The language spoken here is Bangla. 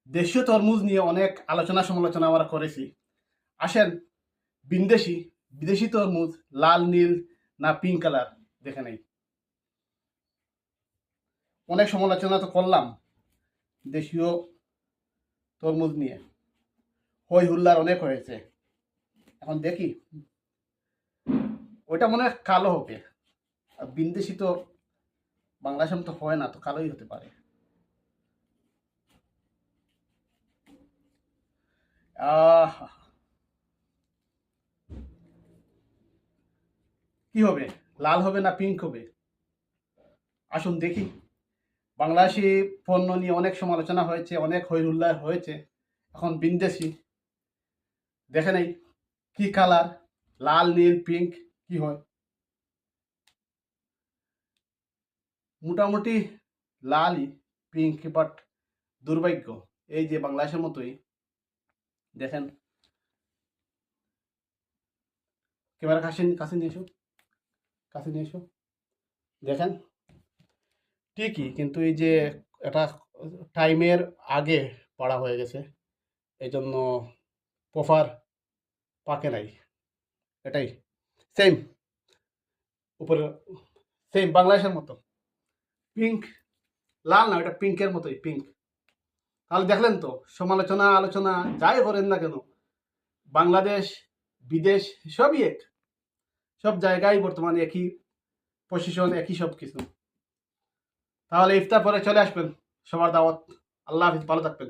দেশীয় তরমুজ নিয়ে অনেক আলোচনা সমালোচনা আমরা করেছি। আসেন বিদেশি তরমুজ লাল নীল না পিঙ্ক কালার দেখে নেই। অনেক সমালোচনা তো করলাম দেশীয় তরমুজ নিয়ে, হই হুল্লার অনেক হয়েছে। এখন দেখি ওইটা মনে হয় কালো হবে, আর বিদেশি তো বাংলাদেশের মতো হয় না, তো কালোই হতে পারে। আহ কি হবে, লাল হবে না পিঙ্ক হবে? আসুন দেখি। বাংলাদেশি পণ্য নিয়ে অনেক সমালোচনা হয়েছে, অনেক হই হুল্লার হয়েছে। এখন বিদেশি দেখে নেই কি কালার, লাল নীল পিঙ্ক কি হয়। মোটামুটি লালই, পিঙ্ক বাট দুর্ভাগ্য এই যে বাংলাদেশের মতোই। দেখেন, ক্যামেরা কাছে কাছে নিয়ে এসো, কাছে নিয়ে এসো। দেখেন ঠিকই, কিন্তু এই যে এটা টাইমের আগে পড়া হয়ে গেছে, এই জন্য প্রপার পাকে নাই। এটাই সেম, উপরে সেম বাংলাদেশের মতো পিঙ্ক, লাল না, এটা পিঙ্কের মতোই পিঙ্ক। তাহলে দেখলেন তো, সমালোচনা আলোচনা যাই করেন না কেন, বাংলাদেশ বিদেশ সবই এক, সব জায়গায় বর্তমানে একই পজিশন, একই সব কিছু। তাহলে ইফতার পরে চলে আসবেন, সবার দাওয়াত। আল্লাহ হাফিজ, ভালো থাকবেন।